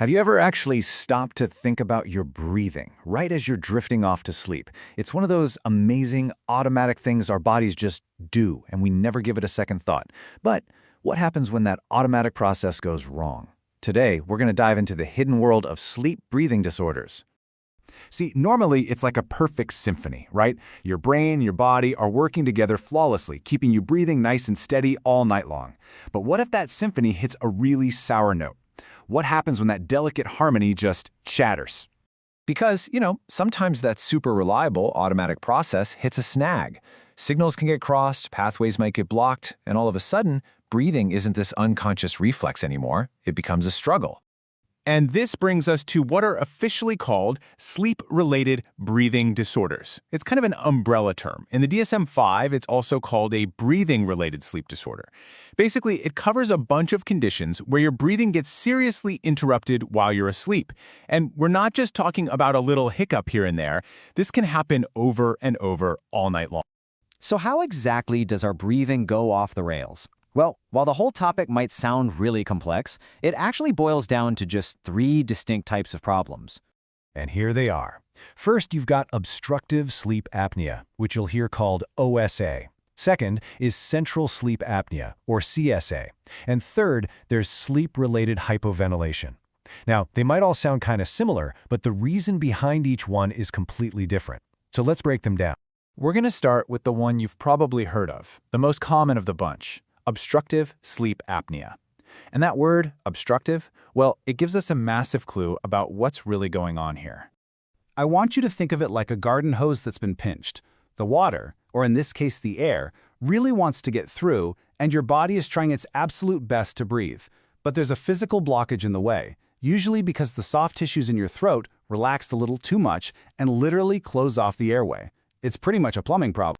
Have you ever actually stopped to think about your breathing right as you're drifting off to sleep? It's one of those amazing automatic things our bodies just do, and we never give it a second thought. But what happens when that automatic process goes wrong? Today, we're going to dive into the hidden world of sleep breathing disorders. See, normally it's like a perfect symphony, right? Your brain, your body are working together flawlessly, keeping you breathing nice and steady all night long. But what if that symphony hits a really sour note? What happens when that delicate harmony just chatters? Because, sometimes that super reliable automatic process hits a snag. Signals can get crossed, pathways might get blocked, and all of a sudden, breathing isn't this unconscious reflex anymore. It becomes a struggle. And this brings us to what are officially called sleep-related breathing disorders. It's kind of an umbrella term. In the DSM-5, it's also called a breathing-related sleep disorder. Basically, it covers a bunch of conditions where your breathing gets seriously interrupted while you're asleep. And we're not just talking about a little hiccup here and there. This can happen over and over all night long. So how exactly does our breathing go off the rails? Well, while the whole topic might sound really complex, it actually boils down to just 3 distinct types of problems. And here they are. First, you've got obstructive sleep apnea, which you'll hear called OSA. Second is central sleep apnea, or CSA. And third, there's sleep-related hypoventilation. Now, they might all sound kind of similar, but the reason behind each one is completely different. So let's break them down. We're going to start with the one you've probably heard of, the most common of the bunch. Obstructive sleep apnea. And that word, obstructive, well, it gives us a massive clue about what's really going on here. I want you to think of it like a garden hose that's been pinched. The water, or in this case the air, really wants to get through, and your body is trying its absolute best to breathe. But there's a physical blockage in the way, usually because the soft tissues in your throat relaxed a little too much and literally close off the airway. It's pretty much a plumbing problem.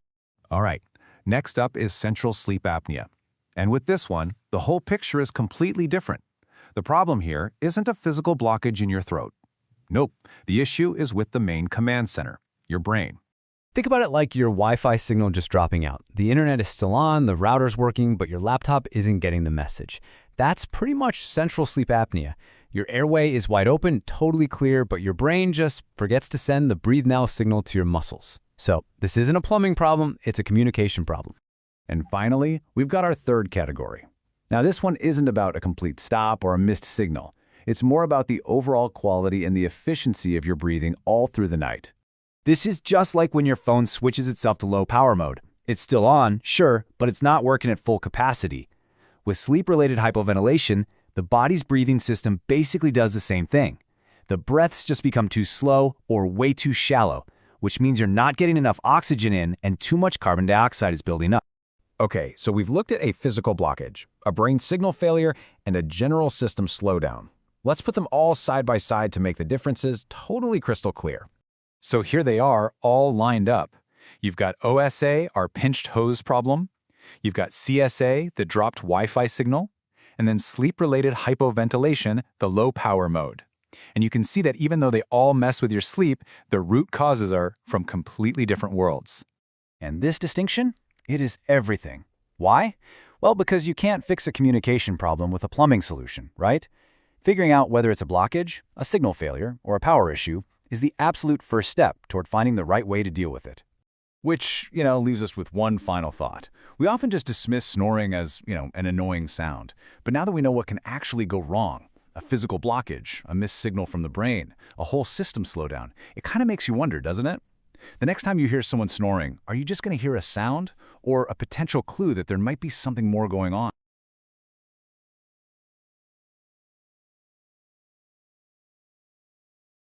All right, next up is central sleep apnea. And with this one, the whole picture is completely different. The problem here isn't a physical blockage in your throat. Nope, the issue is with the main command center, your brain. Think about it like your Wi-Fi signal just dropping out. The internet is still on, the router's working, but your laptop isn't getting the message. That's pretty much central sleep apnea. Your airway is wide open, totally clear, but your brain just forgets to send the breathe now signal to your muscles. So this isn't a plumbing problem, it's a communication problem. And finally, we've got our third category. Now, this one isn't about a complete stop or a missed signal. It's more about the overall quality and the efficiency of your breathing all through the night. This is just like when your phone switches itself to low power mode. It's still on, sure, but it's not working at full capacity. With sleep-related hypoventilation, the body's breathing system basically does the same thing. The breaths just become too slow or way too shallow, which means you're not getting enough oxygen in and too much carbon dioxide is building up. Okay, so we've looked at a physical blockage, a brain signal failure, and a general system slowdown. Let's put them all side by side to make the differences totally crystal clear. So here they are, all lined up. You've got OSA, our pinched hose problem. You've got CSA, the dropped Wi-Fi signal. And then sleep-related hypoventilation, the low power mode. And you can see that even though they all mess with your sleep, the root causes are from completely different worlds. And this distinction? It is everything. Why? Well, because you can't fix a communication problem with a plumbing solution, right? Figuring out whether it's a blockage, a signal failure, or a power issue is the absolute first step toward finding the right way to deal with it. Which, leaves us with one final thought. We often just dismiss snoring as, an annoying sound. But now that we know what can actually go wrong, a physical blockage, a missed signal from the brain, a whole system slowdown, it kind of makes you wonder, doesn't it? The next time you hear someone snoring, are you just going to hear a sound or a potential clue that there might be something more going on?